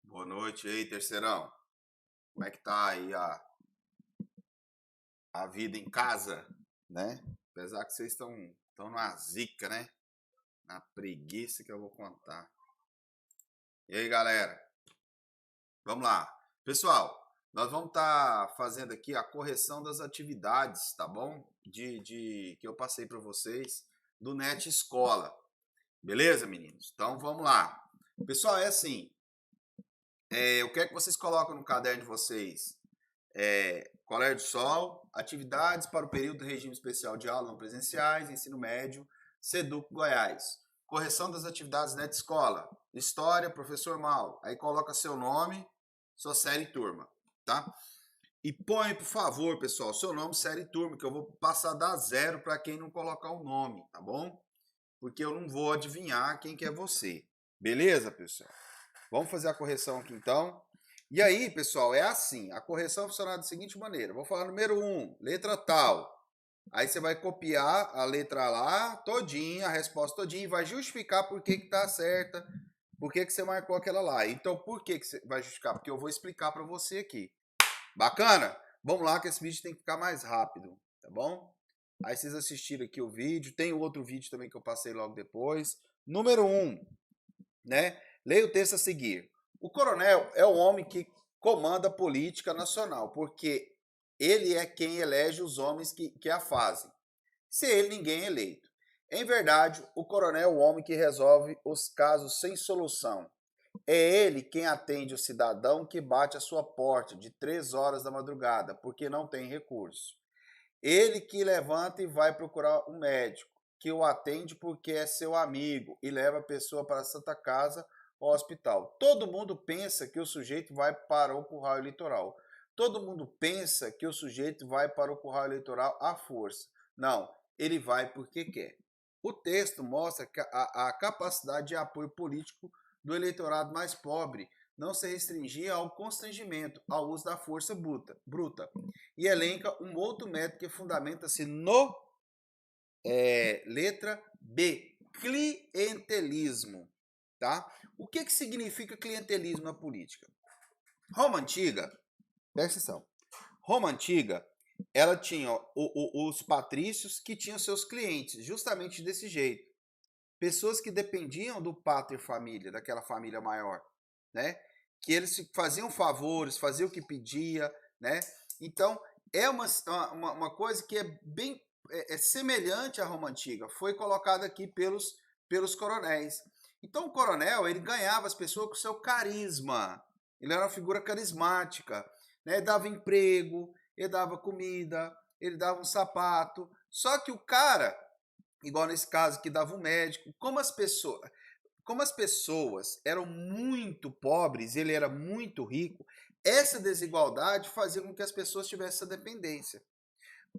Boa noite aí, terceirão. Como é que tá aí a vida em casa, né? Apesar que vocês estão numa zica, né? Na preguiça que eu vou contar. E aí, galera? Vamos lá. Pessoal, nós vamos estar fazendo aqui a correção das atividades, tá bom? Que eu passei para vocês do Net Escola. Beleza, meninos? Então vamos lá. Pessoal, é assim. Eu quero que vocês coloquem no caderno de vocês Colégio do Sol, atividades para o período do regime especial de aula não presenciais, ensino médio, SEDUC Goiás. Correção das atividades Net Escola, história, professor Mal. Aí coloca seu nome, sua série e turma, tá? E põe, por favor, pessoal, seu nome, série e turma, que eu vou passar da zero para quem não colocar o nome, tá bom? Porque eu não vou adivinhar quem que é você. Beleza, pessoal? Vamos fazer a correção aqui então. E aí, pessoal, é assim. A correção funciona da seguinte maneira. Vou falar número 1, letra tal. Aí você vai copiar a letra lá, todinha, a resposta todinha, e vai justificar por que tá certa, por que você marcou aquela lá. Então, por que você vai justificar? Porque eu vou explicar para você aqui. Bacana? Vamos lá que esse vídeo tem que ficar mais rápido, tá bom? Aí vocês assistiram aqui o vídeo. Tem outro vídeo também que eu passei logo depois. Número 1, né? Leia o texto a seguir. O coronel é o homem que comanda a política nacional, porque ele é quem elege os homens que a fazem. Se ele, ninguém é eleito. Em verdade, o coronel é o homem que resolve os casos sem solução. É ele quem atende o cidadão que bate à sua porta de 3 horas da madrugada, porque não tem recurso. Ele que levanta e vai procurar um médico, que o atende porque é seu amigo e leva a pessoa para a Santa Casa ou hospital. Todo mundo pensa que o sujeito vai para o curral eleitoral. Todo mundo pensa que o sujeito vai para o curral eleitoral à força. Não, ele vai porque quer. O texto mostra a capacidade de apoio político do eleitorado mais pobre não se restringia ao constrangimento, ao uso da força bruta. E elenca um outro método que fundamenta-se no letra B, clientelismo. Tá? O que significa clientelismo na política? Roma Antiga, presta atenção, Roma Antiga, ela tinha os patrícios que tinham seus clientes, justamente desse jeito. Pessoas que dependiam do pater família, daquela família maior, né? Que eles faziam favores, faziam o que pedia, né? Então, é uma coisa que é bem semelhante à Roma Antiga. Foi colocada aqui pelos coronéis. Então, o coronel, ele ganhava as pessoas com seu carisma. Ele era uma figura carismática, né? Ele dava emprego, ele dava comida, ele dava um sapato. Só que o cara, igual nesse caso que dava um médico, como as pessoas eram muito pobres, ele era muito rico, essa desigualdade fazia com que as pessoas tivessem essa dependência.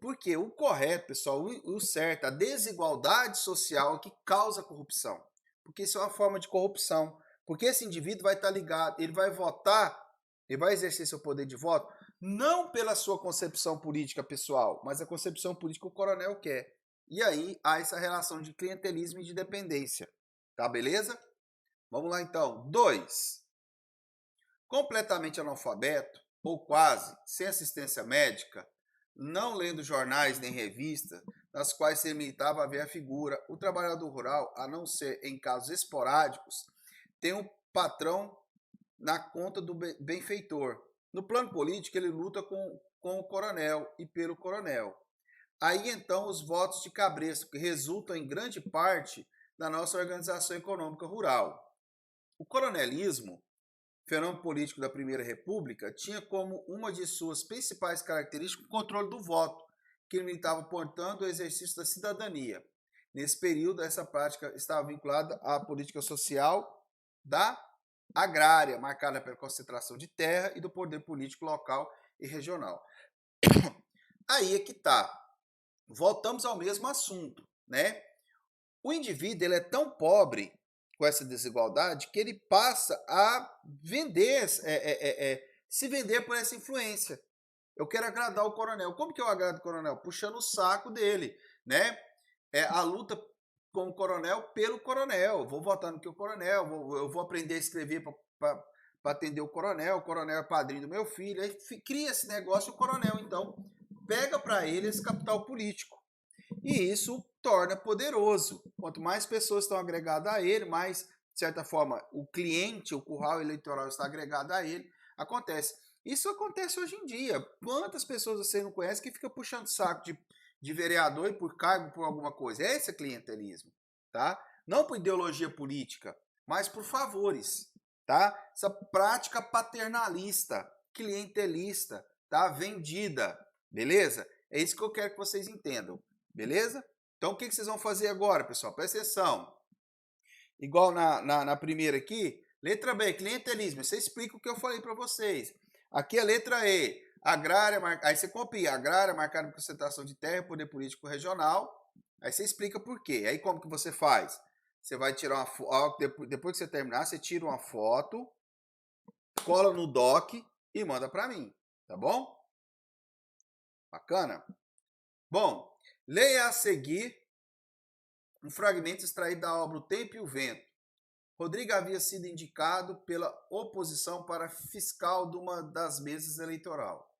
Porque o correto, pessoal, o certo, a desigualdade social é que causa corrupção. Porque isso é uma forma de corrupção. Porque esse indivíduo vai estar ligado, ele vai votar, ele vai exercer seu poder de voto, não pela sua concepção política pessoal, mas a concepção política que o coronel quer. E aí há essa relação de clientelismo e de dependência. Tá, beleza? Vamos lá então. 2. Completamente analfabeto, ou quase, sem assistência médica, não lendo jornais nem revistas, nas quais se limitava a ver a figura, o trabalhador rural, a não ser em casos esporádicos, tem um patrão na conta do benfeitor. No plano político, ele luta com o coronel e pelo coronel. Aí então os votos de cabresto, que resultam em grande parte da nossa organização econômica rural. O coronelismo, fenômeno político da Primeira República, tinha como uma de suas principais características o controle do voto, que limitava, portanto, o exercício da cidadania. Nesse período, essa prática estava vinculada à política social da agrária, marcada pela concentração de terra e do poder político local e regional. Aí é que está. Voltamos ao mesmo assunto, né? O indivíduo ele é tão pobre com essa desigualdade que ele passa a vender, se vender por essa influência. Eu quero agradar o coronel. Como que eu agrado o coronel? Puxando o saco dele, né? A luta com o coronel pelo coronel. Vou votar no que o coronel, eu vou aprender a escrever para atender o coronel é padrinho do meu filho, aí cria esse negócio, o coronel, então, pega para ele esse capital político. E isso torna poderoso. Quanto mais pessoas estão agregadas a ele, mais, de certa forma, o cliente, o curral eleitoral está agregado a ele, acontece. Isso acontece hoje em dia. Quantas pessoas você não conhece que fica puxando saco de vereador e por cargo, por alguma coisa? Esse é clientelismo, tá? Não por ideologia política, mas por favores, tá? Essa prática paternalista, clientelista, tá? Vendida, beleza? É isso que eu quero que vocês entendam, beleza? Então, o que vocês vão fazer agora, pessoal? Presta atenção. Igual na primeira aqui, letra B, clientelismo. Você explica o que eu falei para vocês. Aqui a letra E, agrária, aí você copia, agrária marcada por concentração de terra, poder político regional. Aí você explica por quê. Aí como que você faz? Você vai tirar uma foto, depois que você terminar, você tira uma foto, cola no doc e manda para mim, tá bom? Bacana? Bom, leia a seguir um fragmento extraído da obra O Tempo e o Vento. Rodrigo havia sido indicado pela oposição para fiscal de uma das mesas eleitoral.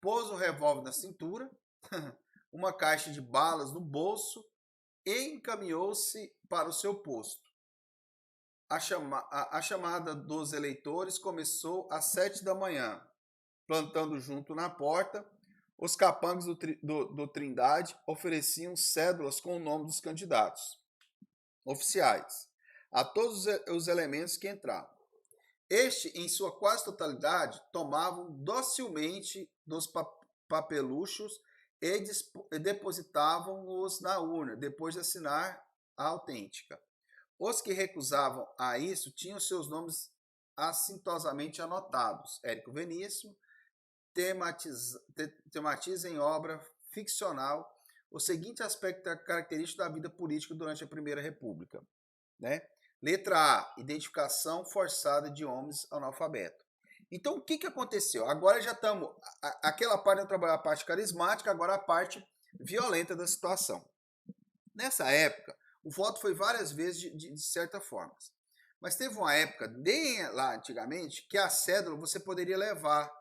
Pôs o revólver na cintura, uma caixa de balas no bolso e encaminhou-se para o seu posto. A chamada dos eleitores começou às 7 da manhã. Plantando junto na porta, os capangas do Trindade ofereciam cédulas com o nome dos candidatos oficiais a todos os elementos que entravam. Este, em sua quase totalidade, tomavam docilmente dos papeluchos e depositavam-os na urna, depois de assinar a autêntica. Os que recusavam a isso tinham seus nomes assintosamente anotados. Érico Veníssimo tematiza em obra ficcional o seguinte aspecto característico da vida política durante a Primeira República, né? Letra A, identificação forçada de homens analfabetos. Então, o que aconteceu? Agora já estamos... Aquela parte eu trabalhar a parte carismática, agora a parte violenta da situação. Nessa época, o voto foi várias vezes de certa forma. Mas teve uma época, nem lá antigamente, que a cédula você poderia levar.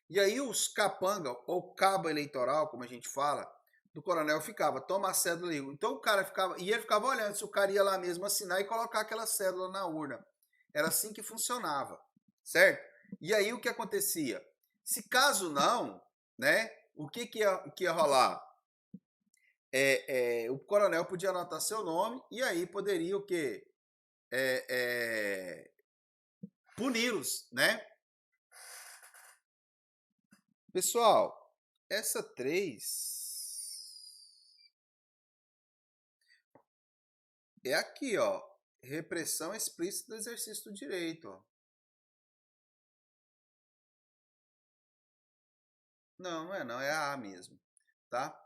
E aí os capanga, ou cabo eleitoral, como a gente fala, do coronel ficava, toma a cédula aí. Então o cara ficava, e ele ficava olhando se o cara ia lá mesmo assinar e colocar aquela cédula na urna. Era assim que funcionava, certo? E aí o que acontecia? Se caso não, né, o que ia rolar? O coronel podia anotar seu nome e aí poderia o quê? Puni-los, né? Pessoal, essa 3 é aqui, ó, repressão explícita do exercício do direito, ó. Não é não, é a A mesmo, tá?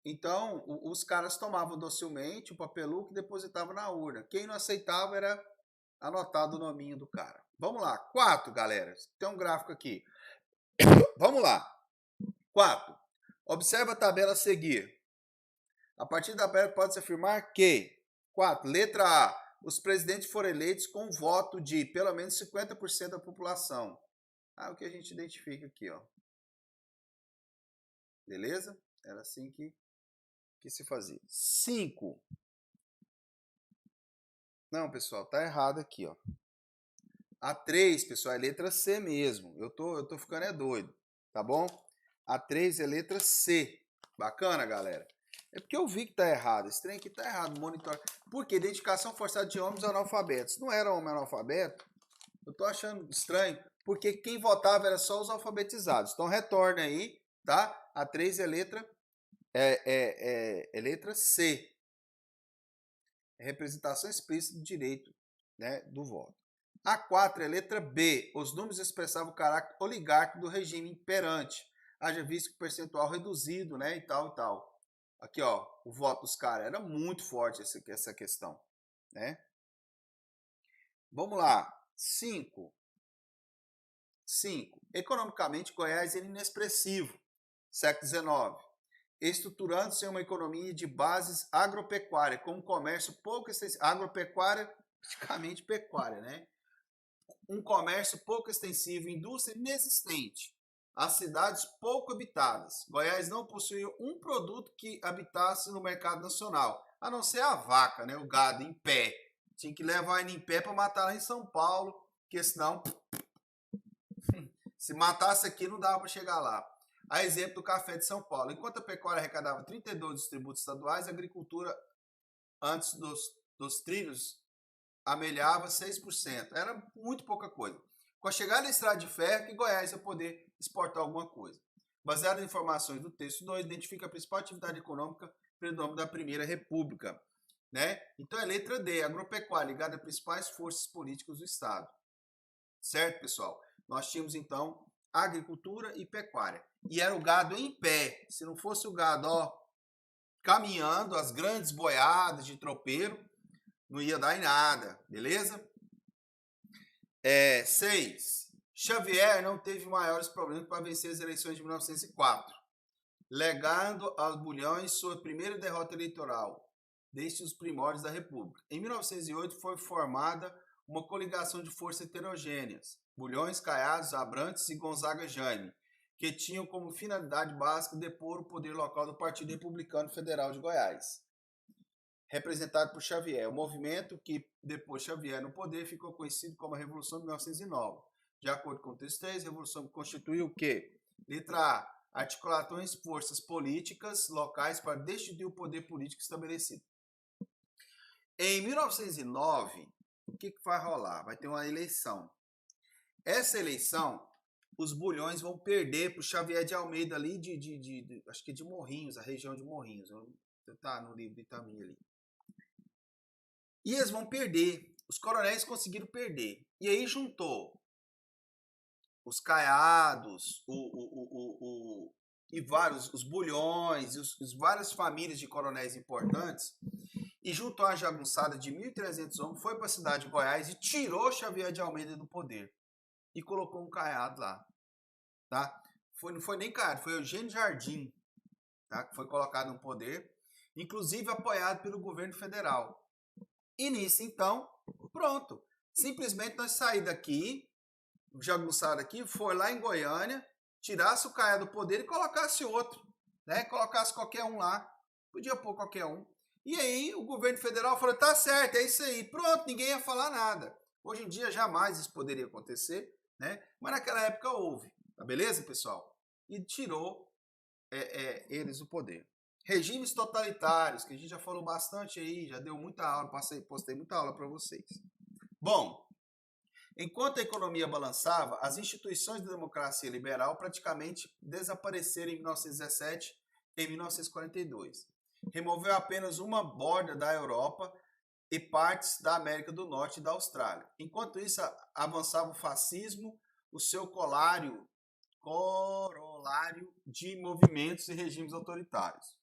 Então, os caras tomavam docilmente o papeluco e depositavam na urna. Quem não aceitava era anotado o nominho do cara. Vamos lá, 4, galera. Tem um gráfico aqui. Vamos lá. 4. Observa a tabela a seguir. A partir da tabela pode-se afirmar que 4. Letra A. Os presidentes foram eleitos com voto de pelo menos 50% da população. O que a gente identifica aqui, ó. Beleza? Era assim que se fazia. 5. Não, pessoal, tá errado aqui, ó. A 3, pessoal, é letra C mesmo. Eu tô ficando doido, tá bom? A 3 é letra C. Bacana, galera? É porque eu vi que tá errado. Esse trem aqui tá errado. Monitor. Por quê? Identificação forçada de homens analfabetos. Não era homem analfabeto? Eu tô achando estranho. Porque quem votava era só os alfabetizados. Então retorna aí, tá? A 3 é letra letra C. É representação explícita do direito, né, do voto. A 4 é letra B. Os números expressavam o caráter oligárquico do regime imperante. Haja visto que o percentual reduzido, né, e tal, e tal. Aqui, ó, o voto dos caras. Era muito forte essa questão, né? Vamos lá. 5. Economicamente, Goiás era inexpressivo. Século XIX. Estruturando-se em uma economia de bases agropecuária, com um comércio pouco extensivo. Agropecuária praticamente pecuária, né? Um comércio pouco extensivo, indústria inexistente, as cidades pouco habitadas. Goiás não possuía um produto que habitasse no mercado nacional, a não ser a vaca, né? O gado em pé. Tinha que levar ele em pé para matar lá em São Paulo, porque senão, se matasse aqui, não dava para chegar lá. A exemplo do café de São Paulo. Enquanto a pecuária arrecadava 32% dos tributos estaduais, a agricultura, antes dos trilhos, amelhava 6%. Era muito pouca coisa. Com a chegada da estrada de ferro, que Goiás ia poder exportar alguma coisa. Baseado em informações do texto 2, identifica a principal atividade econômica predomínio da Primeira República. Né? Então é letra D, agropecuária, ligada às principais forças políticas do Estado. Certo, pessoal? Nós tínhamos, então, agricultura e pecuária. E era o gado em pé. Se não fosse o gado, caminhando, as grandes boiadas de tropeiro, não ia dar em nada, beleza? 6. Xavier não teve maiores problemas para vencer as eleições de 1904, legando aos Bulhões sua primeira derrota eleitoral, desde os primórdios da República. Em 1908 foi formada uma coligação de forças heterogêneas, Bulhões, Caiados, Abrantes e Gonzaga Jaime, que tinham como finalidade básica depor o poder local do Partido Republicano Federal de Goiás, representado por Xavier. O movimento que depôs Xavier no poder ficou conhecido como a Revolução de 1909. De acordo com o texto 3, a Revolução constituiu o quê? Letra A. Articulações de forças políticas locais para destituir o poder político estabelecido. Em 1909, o que vai rolar? Vai ter uma eleição. Essa eleição, os Bulhões vão perder para o Xavier de Almeida ali acho que de Morrinhos, a região de Morrinhos. Tá no livro de Itamir ali. E eles vão perder. Os coronéis conseguiram perder. E aí juntou os Caiados, e vários, os Bulhões, os várias famílias de coronéis importantes, e juntou uma jagunçada de 1.300 homens, foi para a cidade de Goiás e tirou Xavier de Almeida do poder. E colocou um Caiado lá. Tá? Não foi nem Caiado, foi Eugênio Jardim, tá? Que foi colocado no poder, inclusive apoiado pelo governo federal. E nisso, então, pronto. Simplesmente nós saímos daqui, jagunçado aqui, foi lá em Goiânia, tirasse o Caiado do poder e colocasse outro. Né? Colocasse qualquer um lá. Podia pôr qualquer um. E aí o governo federal falou, tá certo, é isso aí. Pronto, ninguém ia falar nada. Hoje em dia jamais isso poderia acontecer, né? Mas naquela época houve. Tá beleza, pessoal? E tirou eles do poder. Regimes totalitários, que a gente já falou bastante aí, já deu muita aula, postei muita aula para vocês. Bom, enquanto a economia balançava, as instituições da democracia liberal praticamente desapareceram em 1917 e em 1942. Removeu apenas uma borda da Europa e partes da América do Norte e da Austrália. Enquanto isso, avançava o fascismo, o seu corolário de movimentos e regimes autoritários.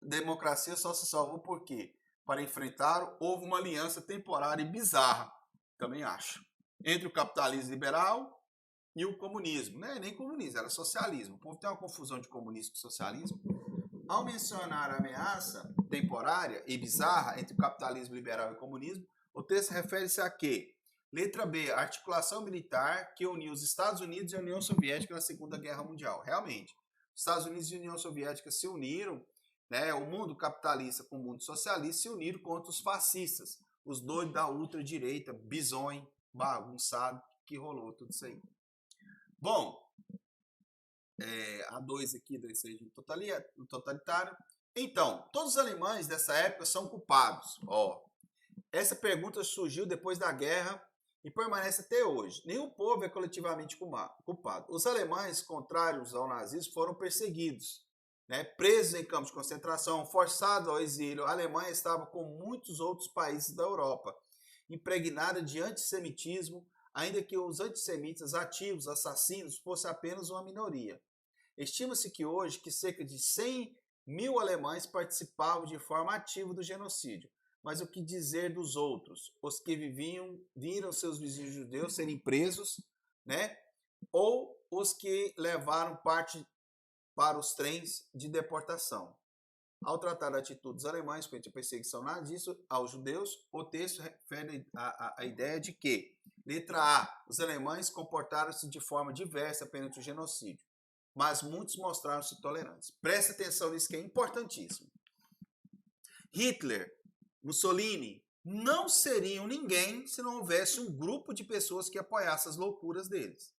A democracia só se salvou por quê? Para enfrentar, houve uma aliança temporária e bizarra, também acho, entre o capitalismo liberal e o comunismo. Não é nem comunismo, era socialismo. O povo tem uma confusão de comunismo e socialismo. Ao mencionar a ameaça temporária e bizarra entre o capitalismo liberal e o comunismo, o texto refere-se a quê? Letra B, a articulação militar que uniu os Estados Unidos e a União Soviética na Segunda Guerra Mundial. Realmente, os Estados Unidos e a União Soviética se uniram, né, o mundo capitalista com o mundo socialista se uniram contra os fascistas, os doidos da ultradireita, bizonho, bagunçado, que rolou tudo isso aí. Bom, a 2 aqui desse regime totalitário. Então, todos os alemães dessa época são culpados. Essa pergunta surgiu depois da guerra e permanece até hoje. Nenhum povo é coletivamente culpado. Os alemães, contrários ao nazismo, foram perseguidos, né? Presos em campos de concentração, forçados ao exílio. A Alemanha estava com muitos outros países da Europa, impregnada de antissemitismo, ainda que os antissemitas ativos, assassinos, fossem apenas uma minoria. Estima-se que hoje que cerca de 100 mil alemães participavam de forma ativa do genocídio. Mas o que dizer dos outros? Os que viram seus vizinhos judeus serem presos, né? Ou os que levaram parte para os trens de deportação. Ao tratar a atitude dos alemães frente à perseguição nazista aos judeus, o texto refere a ideia de que, letra A, os alemães comportaram-se de forma diversa perante o genocídio, mas muitos mostraram-se tolerantes. Presta atenção nisso que é importantíssimo. Hitler, Mussolini, não seriam ninguém se não houvesse um grupo de pessoas que apoiasse as loucuras deles.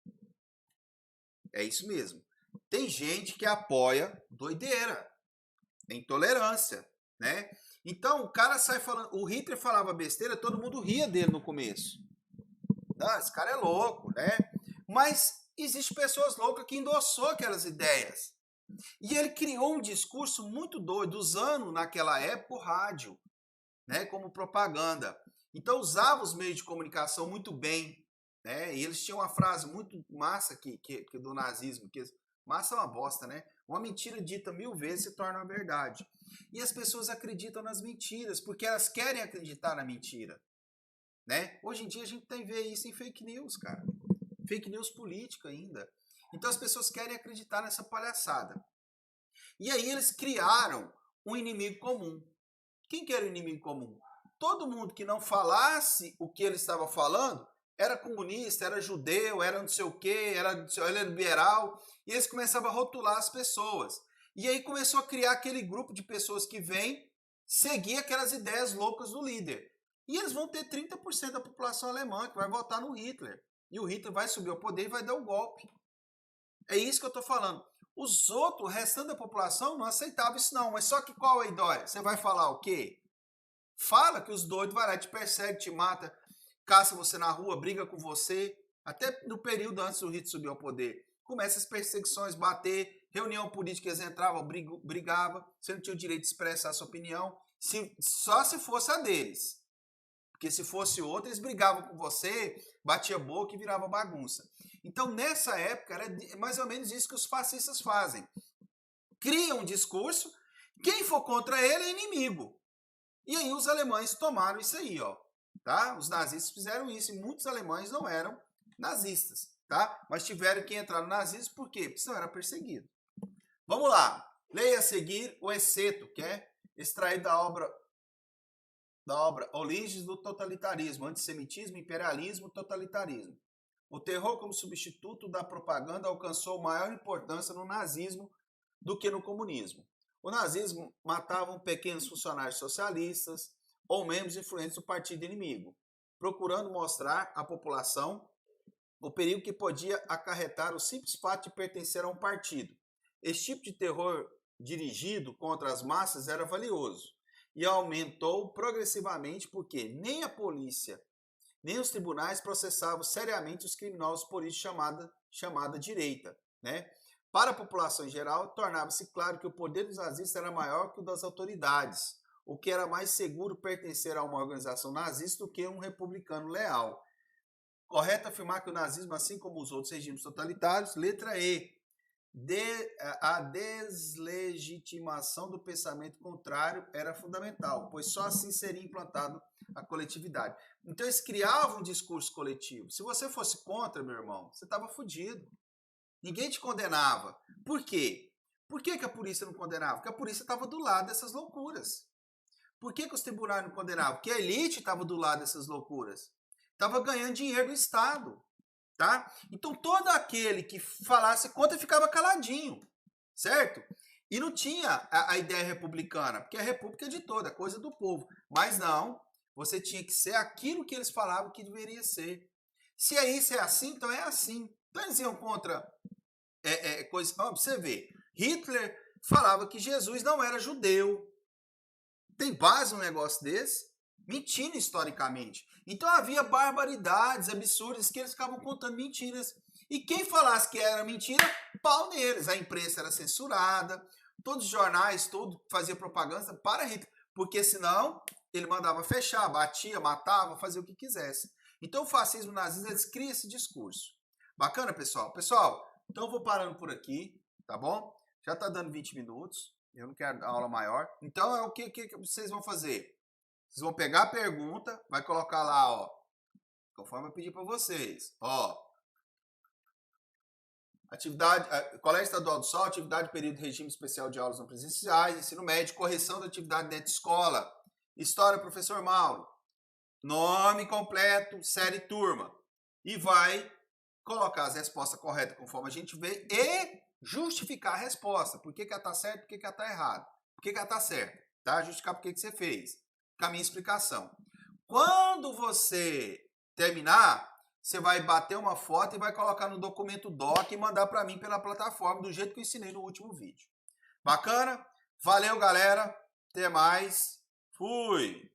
É isso mesmo. Tem gente que apoia doideira, intolerância, né? Então o cara sai falando, o Hitler falava besteira, todo mundo ria dele no começo. Ah, esse cara é louco, né? Mas existem pessoas loucas que endossou aquelas ideias. E ele criou um discurso muito doido, usando naquela época o rádio, né, como propaganda. Então usava os meios de comunicação muito bem, né? E eles tinham uma frase muito massa que do nazismo, que massa é uma bosta, né? Uma mentira dita 1000 vezes se torna uma verdade. E as pessoas acreditam nas mentiras, porque elas querem acreditar na mentira, né? Hoje em dia a gente tem que ver isso em fake news, cara. Fake news política ainda. Então as pessoas querem acreditar nessa palhaçada. E aí eles criaram um inimigo comum. Quem que era o inimigo comum? Todo mundo que não falasse o que ele estava falando era comunista, era judeu, era não sei o quê, era liberal. E eles começavam a rotular as pessoas. E aí começou a criar aquele grupo de pessoas que vem seguir aquelas ideias loucas do líder. E eles vão ter 30% da população alemã que vai votar no Hitler. E o Hitler vai subir ao poder e vai dar o golpe. É isso que eu estou falando. Os outros, o restante da população, não aceitava isso não. Mas só que qual é a ideia? Você vai falar o quê? Fala que os doidos vai lá, te persegue, te mata, caça você na rua, briga com você. Até no período antes do Hitler subir ao poder. Começa as perseguições, bater, reunião política, eles entravam, brigavam. Você não tinha o direito de expressar a sua opinião. Só se fosse a deles. Porque se fosse outra, eles brigavam com você, batia a boca e virava bagunça. Então, nessa época, era mais ou menos isso que os fascistas fazem. Criam um discurso, quem for contra ele é inimigo. E aí os alemães tomaram isso aí, ó. Tá? Os nazistas fizeram isso e muitos alemães não eram nazistas, tá? Mas tiveram que entrar no nazismo por quê? Porque senão era perseguido. Vamos lá. Leia a seguir o exceto, que é extraído da obra Origens do Totalitarismo, Antissemitismo, Imperialismo, Totalitarismo. O terror como substituto da propaganda alcançou maior importância no nazismo do que no comunismo. O nazismo matava pequenos funcionários socialistas ou membros influentes do partido inimigo, procurando mostrar à população o perigo que podia acarretar o simples fato de pertencer a um partido. Esse tipo de terror dirigido contra as massas era valioso e aumentou progressivamente porque nem a polícia nem os tribunais processavam seriamente os criminosos políticos chamada direita, né? Para a população em geral, tornava-se claro que o poder dos nazistas era maior que o das autoridades, o que era mais seguro pertencer a uma organização nazista do que um republicano leal. Correto afirmar que o nazismo, assim como os outros regimes totalitários, letra E, a deslegitimação do pensamento contrário era fundamental, pois só assim seria implantado a coletividade. Então eles criavam um discurso coletivo. Se você fosse contra, meu irmão, você estava fudido. Ninguém te condenava. Por quê? Por que a polícia não condenava? Porque a polícia estava do lado dessas loucuras. Por que os tribunais não condenavam? Porque a elite estava do lado dessas loucuras. Estava ganhando dinheiro do Estado. Tá? Então todo aquele que falasse contra ficava caladinho, certo? E não tinha a ideia republicana, porque a república é de toda, é coisa do povo. Mas não, você tinha que ser aquilo que eles falavam que deveria ser. Se é isso, é assim, então é assim. Então eles iam contra coisas. Pra você ver, Hitler falava que Jesus não era judeu. Tem base um negócio desse? Mentindo historicamente. Então havia barbaridades absurdas que eles ficavam contando mentiras. E quem falasse que era mentira, pau neles. A imprensa era censurada, todos os jornais, tudo fazia propaganda para Hitler. Porque senão ele mandava fechar, batia, matava, fazia o que quisesse. Então o fascismo nazista, eles criam esse discurso. Bacana, pessoal? Pessoal, então eu vou parando por aqui, tá bom? Já tá dando 20 minutos. Eu não quero aula maior. Então é o que vocês vão fazer? Vocês vão pegar a pergunta, vai colocar lá, ó, conforme eu pedi para vocês, ó. Colégio Estadual do Sol, atividade período regime especial de aulas não presenciais, ensino médio, correção da atividade dentro de escola, história, professor Mauro, nome completo, série e turma. E vai colocar as respostas corretas conforme a gente vê e justificar a resposta. Por que ela está certa, por que ela está errada. Por que ela está certa, tá? Justificar por que você fez. Com a minha explicação. Quando você terminar, você vai bater uma foto e vai colocar no documento doc e mandar para mim pela plataforma, do jeito que eu ensinei no último vídeo. Bacana? Valeu, galera. Até mais. Fui!